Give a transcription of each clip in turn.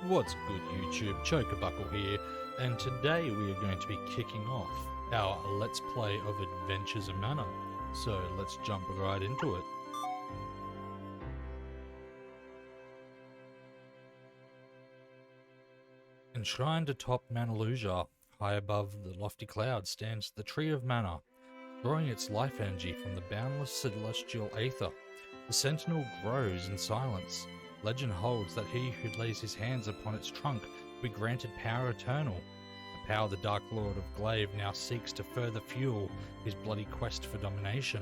What's good, YouTube? Chokerbuckle here, and today we are going to be kicking off our Let's Play of Adventures in Mana. So let's jump right into it. Enshrined atop Manaluja, high above the lofty clouds, stands the Tree of Mana, drawing its life energy from the boundless celestial aether. The sentinel grows in silence. Legend holds that he who lays his hands upon its trunk will be granted power eternal, a power the Dark Lord of Glaive now seeks to further fuel his bloody quest for domination.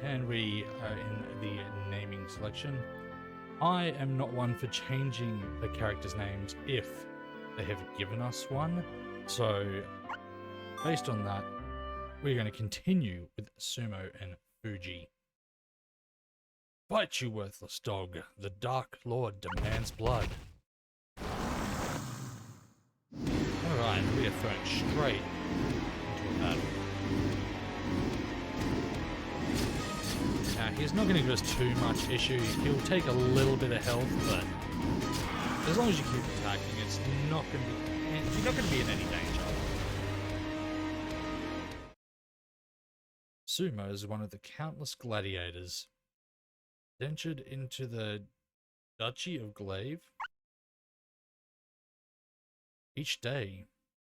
And we are in the naming selection. I am not one for changing the characters' names if they have given us one, so based on that, we're going to continue with Sumo and Fuji. Fight, you worthless dog! The Dark Lord demands blood. Alright, we are thrown straight into a battle. Now, he's not going to give us too much issue. He'll take a little bit of health, but as long as you keep attacking, you're not going to be in any danger. Sumo is one of the countless gladiators ventured into the Duchy of Glaive. Each day,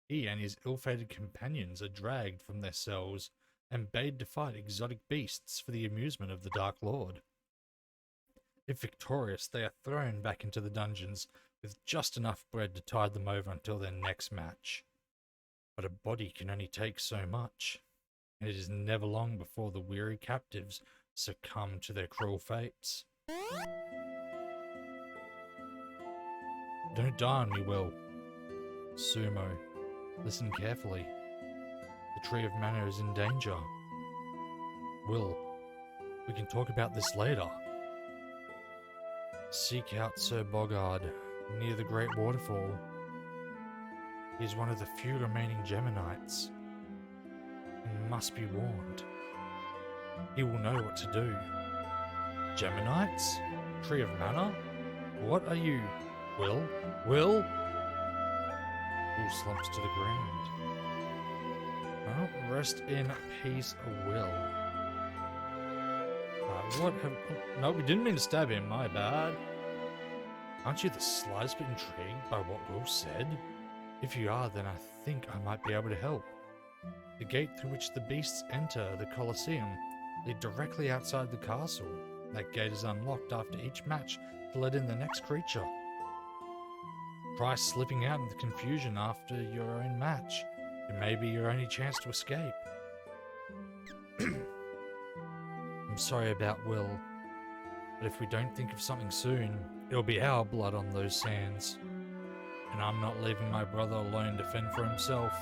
he and his ill-fated companions are dragged from their cells and bade to fight exotic beasts for the amusement of the Dark Lord. If victorious, they are thrown back into the dungeons with just enough bread to tide them over until their next match. But a body can only take so much, and it is never long before the weary captives succumb to their cruel fates. Don't die on me, Will. Sumo, listen carefully. The Tree of Mana is in danger. Will, we can talk about this later. Seek out Sir Bogard near the Great Waterfall. He is one of the few remaining Gemma Knights and must be warned. He will know what to do. Gemma Knights? Tree of Mana? What are you? Will? Will? Will slumps to the ground. Oh, rest in peace, Will. What have... No, we didn't mean to stab him, my bad. Aren't you the slightest bit intrigued by what Will said? If you are, then I think I might be able to help. The gate through which the beasts enter the Colosseum lead directly outside the castle. That gate is unlocked after each match to let in the next creature. Try slipping out in the confusion after your own match. It may be your only chance to escape. I'm sorry about Will, but if we don't think of something soon, it'll be our blood on those sands. And I'm not leaving my brother alone to fend for himself.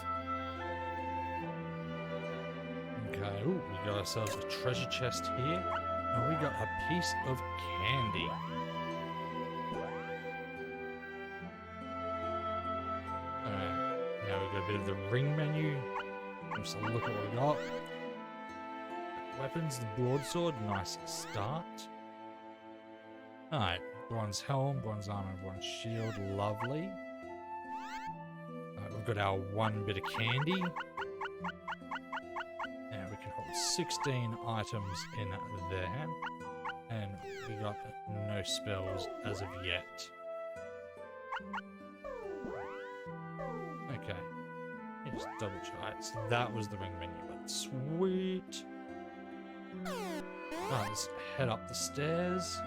Okay, ooh, we got ourselves a treasure chest here, and we got a piece of candy. Alright, now we've got a bit of the ring menu. Just a look at what we got. Weapons, the broadsword, nice start. Alright, bronze helm, bronze armor, bronze shield, lovely. We've got our one bit of candy. And we can hold 16 items in there. And we got no spells as of yet. Okay. Just double check. So that was the ring menu, but sweet. Alright, let's head up the stairs.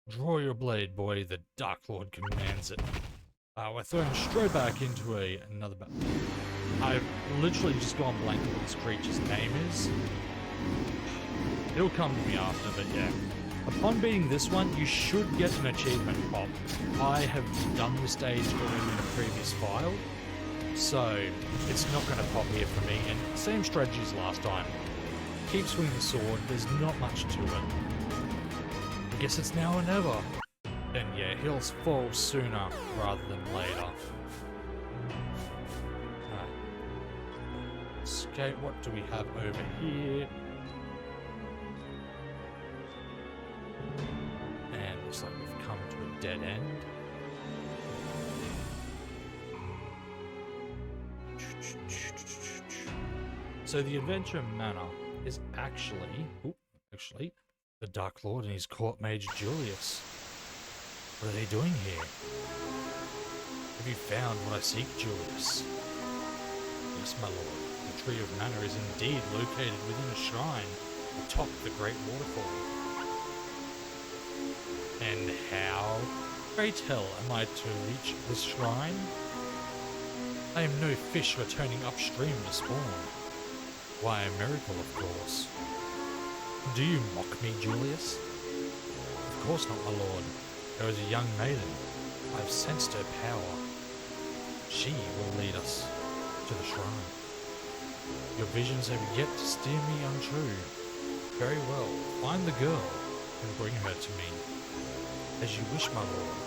Draw your blade, boy. The Dark Lord commands it. We're thrown straight back into another battle. I've literally just gone blank on what this creature's name is. It'll come to me after, but yeah. Upon beating this one, you should get an achievement pop. I have done the stage already in a previous file, so it's not going to pop here for me. And same strategy as last time. Keep swinging the sword. There's not much to it. I guess it's now or never. then yeah, he'll fall sooner rather than later. Okay, what do we have over here? And looks like we've come to a dead end. So the Adventure Manor is actually, the Dark Lord and his court mage Julius. What are they doing here? Have you found what I seek, Julius? Yes, my lord. The Tree of Mana is indeed located within a shrine atop the Great Waterfall. And how, pray tell, am I to reach this shrine? I am no fish returning upstream to spawn. Why, a miracle, of course. Do you mock me, Julius? Of course not, my lord. There is a young maiden. I have sensed her power. She will lead us to the shrine. Your visions have yet to steer me untrue. Very well, find the girl and bring her to me. As you wish, my lord.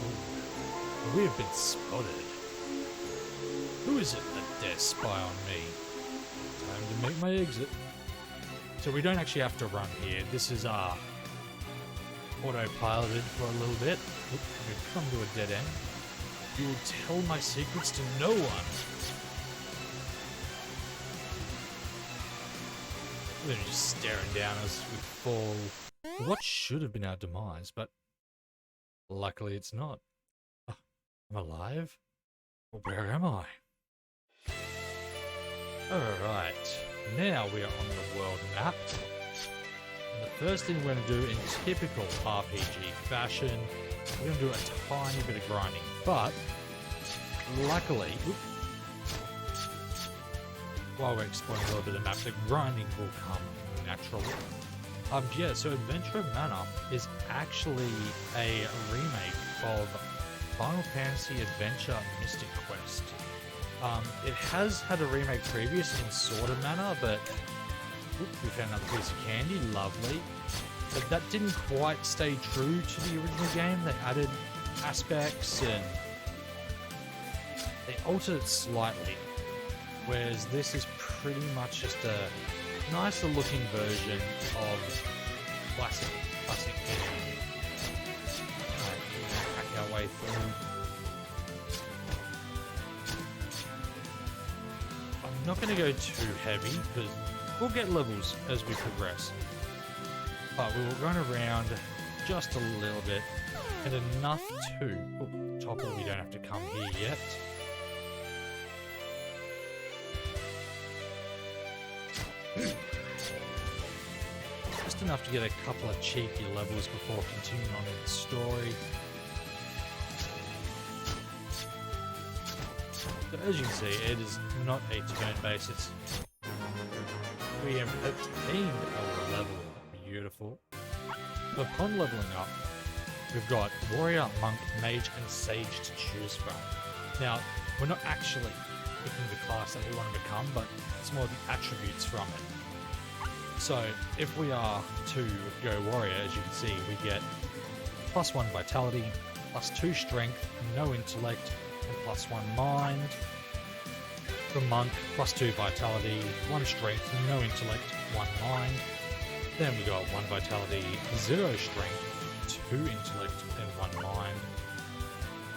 Ooh. We have been spotted. Who is it that dares spy on me? Time to make my exit. So we don't actually have to run here. This is autopiloted for a little bit. Oop, we've come to a dead end. You will tell my secrets to no one. They're just staring down as we fall. What should have been our demise, but luckily it's not. I'm alive? Where am I? Alright, now we are on the world map. And the first thing we're going to do in typical RPG fashion, we're going to do a tiny bit of grinding. But, luckily, while we're exploring a little bit of map, the grinding will come naturally. Yeah, so Adventure Manor is actually a remake of Final Fantasy Adventure Mystic Quest. It has had a remake previous in sort of manner, but we found another piece of candy, lovely. But that didn't quite stay true to the original game. They added aspects and they altered it slightly. Whereas this is pretty much just a nicer looking version of classic game. Alright, hack our way through. I'm not going to go too heavy because we'll get levels as we progress. But we will run around just a little bit and enough to... Oh, Topper, we don't have to come here yet. Just enough to get a couple of cheeky levels before continuing on with the story. So as you can see, it is not a turn-based. We have obtained our level. Beautiful. Upon leveling up, we've got warrior, monk, mage, and sage to choose from. Now, we're not actually picking the class that we want to become, but it's more the attributes from it. So, if we are to go warrior, as you can see, we get +1 vitality, +2 strength, no intellect, and +1 mind. For monk, +2 vitality, 1 strength, no intellect, 1 mind. Then we got 1 vitality, 0 strength, 2 intellect, and 1 mind.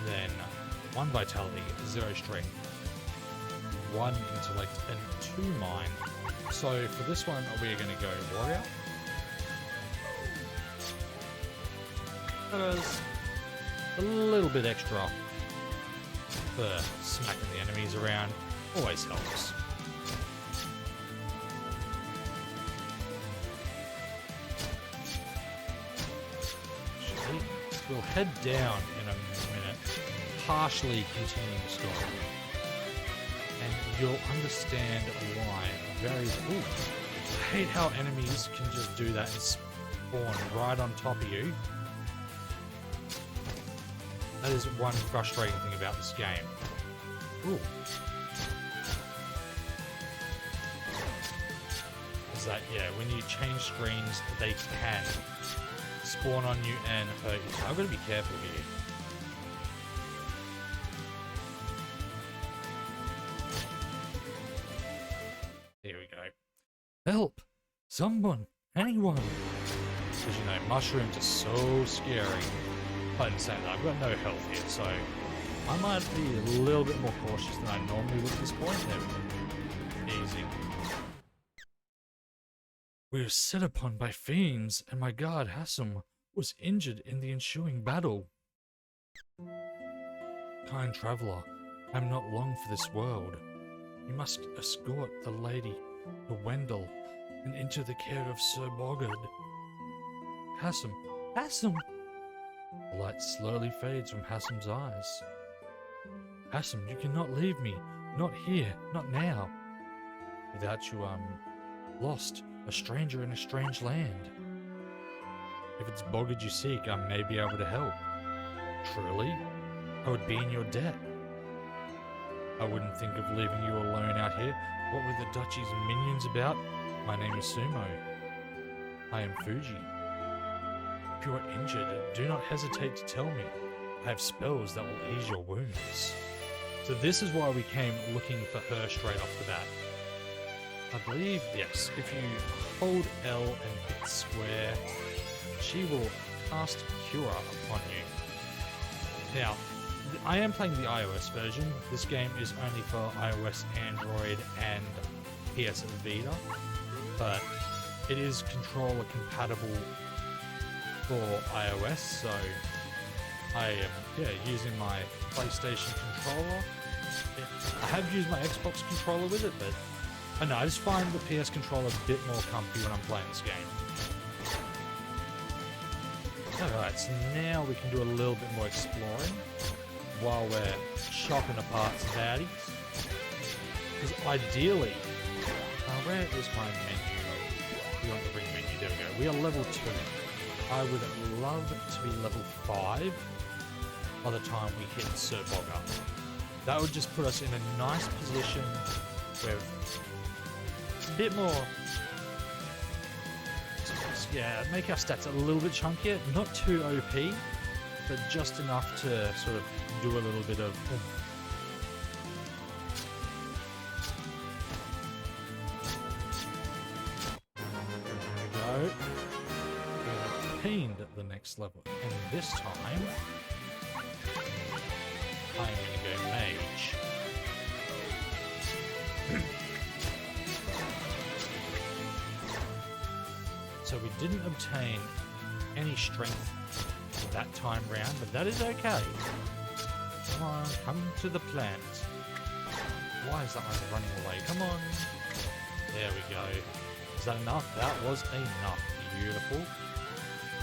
Then 1 vitality, 0 strength, 1 intellect, and 2 mind. So for this one, we are going to go warrior. That is a little bit extra for smacking the enemies around. Always helps. We'll head down in a minute, partially continuing the story, and you'll understand why very cool. I hate how enemies can just do that and spawn right on top of you. That is one frustrating thing about this game. Ooh. is that, yeah, when you change screens, they can spawn on you and hurt you. So I've got to be careful here. Here we go. Help! Someone! Anyone! Because, you know, mushrooms are so scary. But in saying that, I've got no health here, so I might be a little bit more cautious than I normally would at this point. There we go. Easy. We were set upon by fiends, and my guard, Hassam, was injured in the ensuing battle. Kind traveller, I am not long for this world. You must escort the lady to Wendell and into the care of Sir Bogard. Hassam! Hassam! The light slowly fades from Hassam's eyes. Hassam, you cannot leave me. Not here. Not now. Without you, I'm lost. A stranger in a strange land. If it's Bogard you seek, I may be able to help. Truly? I would be in your debt. I wouldn't think of leaving you alone out here. What were the Duchy's minions about? My name is Sumo. I am Fuji. If you are injured, do not hesitate to tell me. I have spells that will ease your wounds. So this is why we came looking for her straight off the bat. I believe, yes, if you hold L and hit square, she will cast Cure upon you. Now, I am playing the iOS version. This game is only for iOS, Android, and PS Vita, but it is controller compatible for iOS, so I am using my PlayStation controller. I have used my Xbox controller with it, but I don't know, I just find the PS controller a bit more comfy when I'm playing this game. Alright, so now we can do a little bit more exploring while we're chopping apart some baddies. Because ideally, where is my menu? We want the ring menu, there we go. We are level 2. I would love to be level 5 by the time we hit Sir Bogard. That would just put us in a nice position with a bit more, yeah, make our stats a little bit chunkier, not too OP, but just enough to sort of do a little bit of There we go. We're obtained at the next level, and this time I'm going to go mage. So we didn't obtain any strength that time round, but that is okay. Come on, come to the plant. Why is that one running away? Come on. There we go. Is that enough? That was enough. Beautiful.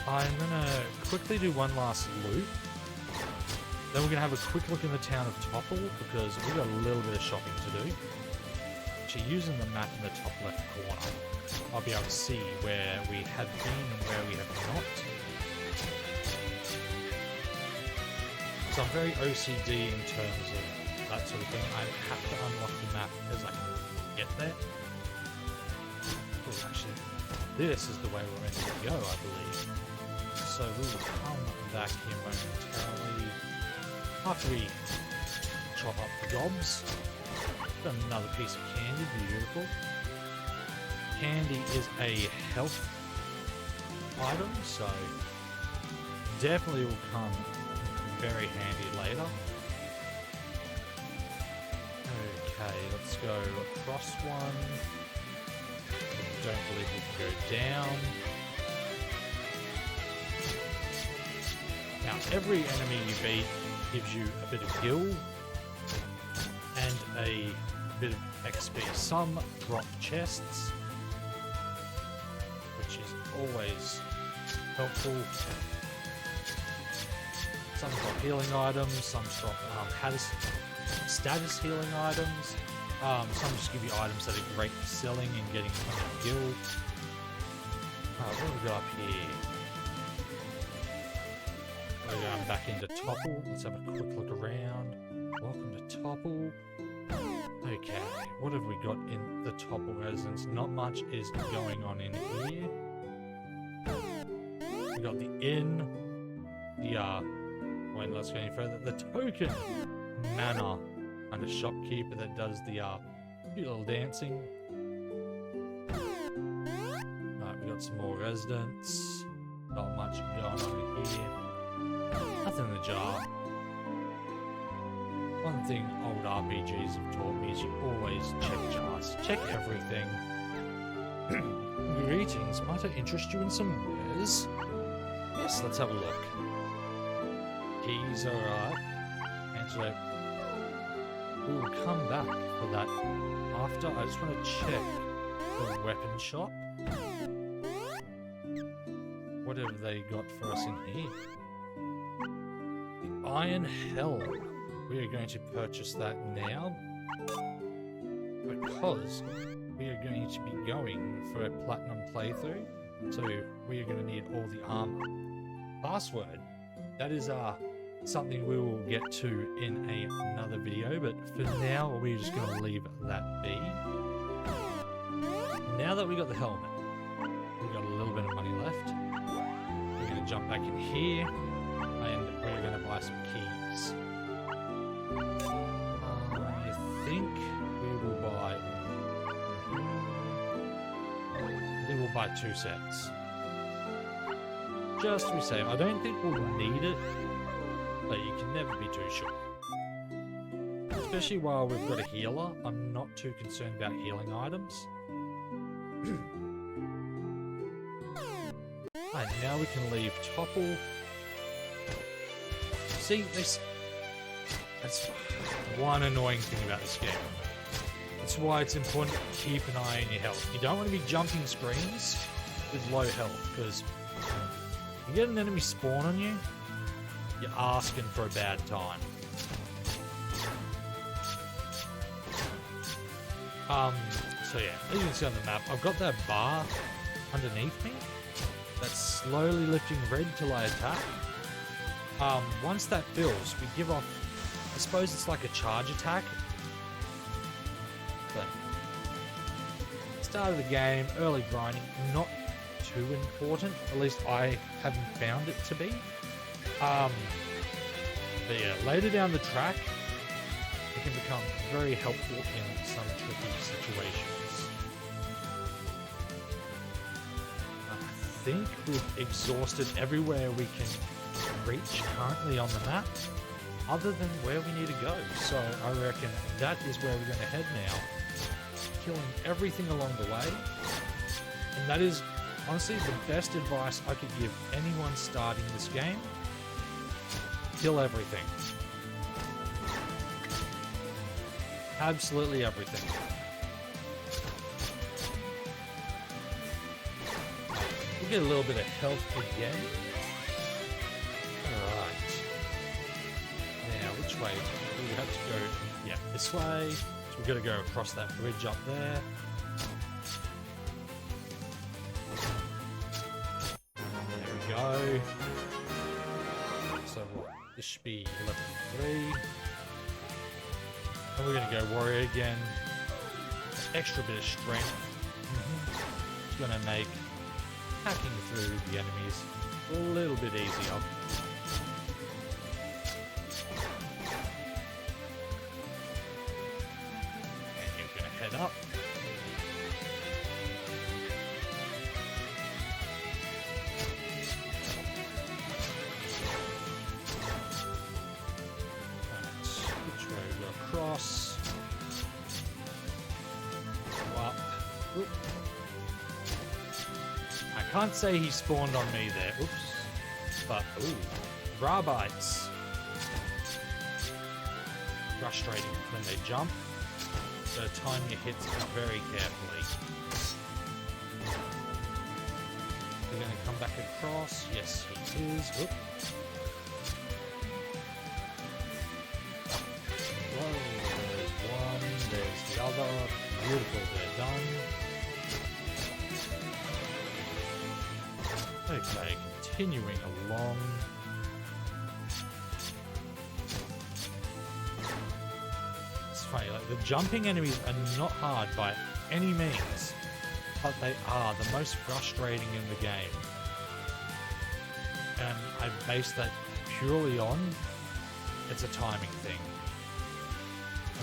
I'm going to quickly do one last loop. Then we're going to have a quick look in the town of Topple, because we've got a little bit of shopping to do. Actually, using the map in the top left corner, I'll be able to see where we have been and where we have not. So I'm very OCD in terms of that sort of thing. I have to unlock the map as I can get there. Oh, actually, this is the way we're meant to go, I believe. So we will come back here momentarily after we chop up the gobs. Got another piece of candy, beautiful. Candy is a health item, so definitely will come very handy later. Okay, let's go across one. I don't believe we can go down. Now, every enemy you beat gives you a bit of gil and a bit of XP. Some drop chests, which is always helpful. Some drop healing items, some drop status healing items. Some just give you items that are great for selling and getting some gil. What have we got up here? We're going back into Topple. Let's have a quick look around. Welcome to Topple. Okay, what have we got in the Topple residence? Not much is going on in here. We got the inn, wait, let's go any further. The token manor and a shopkeeper that does the cute little dancing. Alright, we got some more residents. Not much going on in here. Nothing in the jar. One thing old RPGs have taught me is you always check jars. Check everything. Greetings, might I interest you in some wares? Yes, let's have a look. Keys, alright. Actually, we will come back for that after. I just want to check the weapon shop. What have they got for us in here? The Iron Helm. We are going to purchase that now because we are going to be going for a platinum playthrough. So we are going to need all the armor. Password. That is something we will get to in another video, but for now we're just going to leave that be. Now that we got the helmet, we've got a little bit of money left. We're going to jump back in here and we're going to buy some keys. I think we will buy 2 sets. Just to be safe. I don't think we'll need it, but you can never be too sure. Especially while we've got a healer, I'm not too concerned about healing items. And now we can leave Topple. See, that's one annoying thing about this game. That's why it's important to keep an eye on your health. You don't want to be jumping screens with low health, because you get an enemy spawn on you, you're asking for a bad time. So yeah, as you can see on the map, I've got that bar underneath me that's slowly lifting red till I attack. Once that fills, we give off, I suppose it's like a charge attack. But start of the game, early grinding, not too important. At least I haven't found it to be. But yeah, later down the track, it can become very helpful in some tricky situations. I think we've exhausted everywhere we can reach currently on the map, other than where we need to go. So I reckon that is where we're going to head now, killing everything along the way. And that is honestly the best advice I could give anyone starting this game. Kill everything. Absolutely everything. We'll get a little bit of health again. Alright. Now, which way do we have to go? Yeah, this way. So we've got to go across that bridge up there. There we go. So what? This should be level 3. And we're going to go warrior again. Extra bit of strength. It's going to make hacking through the enemies a little bit easier. And you're going to head up. Which way we go across? Go up. Oop. I can't say he spawned on me there. Oops. But, ooh. Rabites. Frustrating when they jump. So time your hits very carefully. We're going to come back across. Yes, he is. Oop. Whoa, there's one, there's the other. Beautiful, they're done. Okay, continuing along. It's funny, like the jumping enemies are not hard by any means, but they are the most frustrating in the game. And I base that purely on it's a timing thing.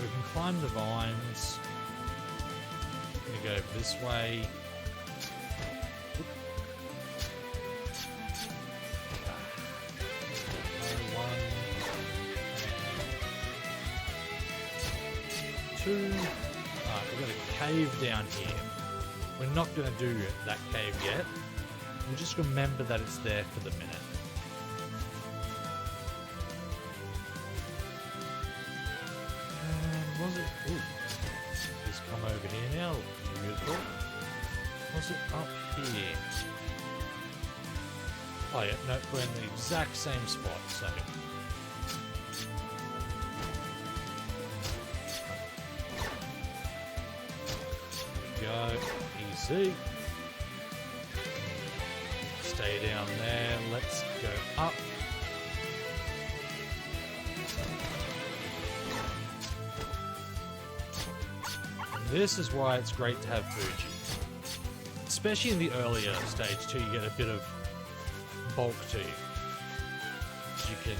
We can climb the vines. I'm gonna go this way. Two. Alright, we've got a cave down here. We're not going to do that cave yet. We'll just remember that it's there for the minute. And was it? Ooh. Just come over here now. Beautiful. Was it up here? Oh yeah, no, we're in the exact same spot, so... Go easy. Stay down there. Let's go up. And this is why it's great to have Fuji. Especially in the earlier stage too, you get a bit of bulk to you. You can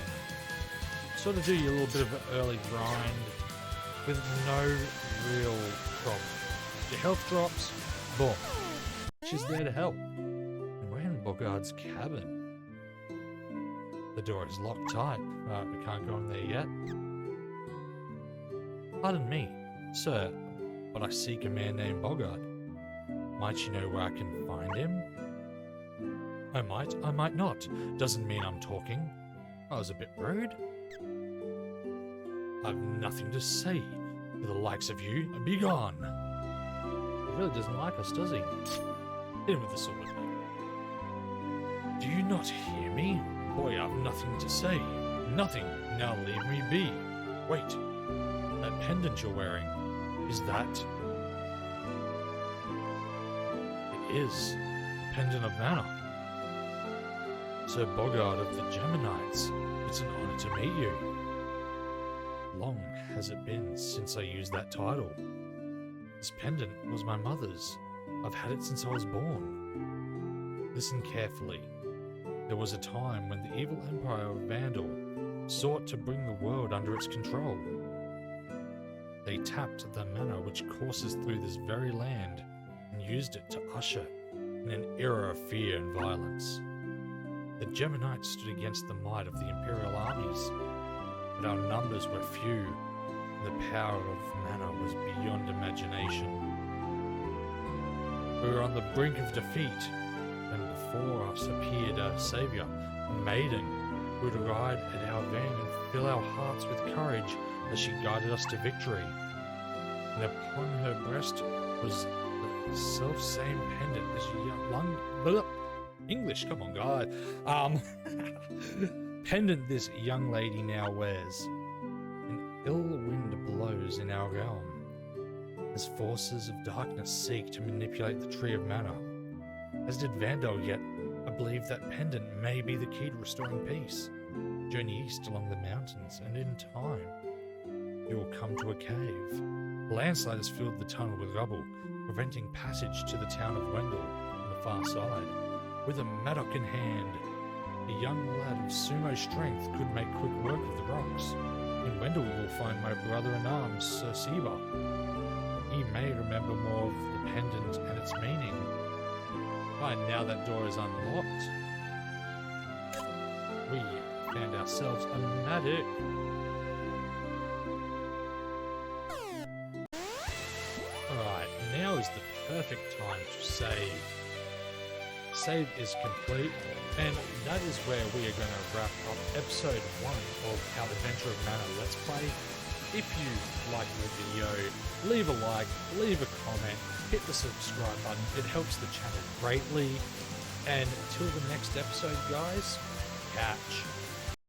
sort of do your little bit of an early grind with no real problem. Your health drops, boom. She's there to help. And we're in Bogard's cabin. The door is locked tight. We can't go in there yet. Pardon me, sir, but I seek a man named Bogard. Might you know where I can find him? I might not. Doesn't mean I'm talking. I was a bit rude. I've nothing to say to the likes of you. Be gone. He really doesn't like us, does he? Hit him with the sword, mate. Do you not hear me? Boy, I've nothing to say. Nothing. Now leave me be. Wait. That pendant you're wearing, is that? It is. The pendant of Mana. Sir Bogard of the Gemma Knights. It's an honor to meet you. Long has it been since I used that title. This pendant was my mother's. I've had it since I was born. Listen carefully. There was a time when the evil empire of Vandal sought to bring the world under its control. They tapped the mana which courses through this very land and used it to usher in an era of fear and violence. The Gemma Knights stood against the might of the Imperial armies, but our numbers were few, and the power of mana was beyond imagination. We were on the brink of defeat, when before us appeared a saviour, a maiden, who would ride at our van and fill our hearts with courage as she guided us to victory. And upon her breast was the self-same pendant as English, come on, guys. Pendant this young lady now wears. An ill wind blows in our realm, as forces of darkness seek to manipulate the Tree of Mana. As did Vandal, yet I believe that pendant may be the key to restoring peace. Journey east along the mountains, and in time, you will come to a cave. A landslide has filled the tunnel with rubble, preventing passage to the town of Wendell on the far side. With a mattock in hand, a young lad of sumo strength could make quick work of the rocks. In Wendell you will find my brother-in-arms, Sir Seba. He may remember more of the pendant and its meaning. Right, now that door is unlocked. We found ourselves a mattock. Alright, now is the perfect time to save. Save is complete, and that is where we are going to wrap up episode 1 of our Adventure of Mana Let's Play. If you like the video, leave a like, leave a comment, hit the subscribe button, it helps the channel greatly. And until the next episode, guys, catch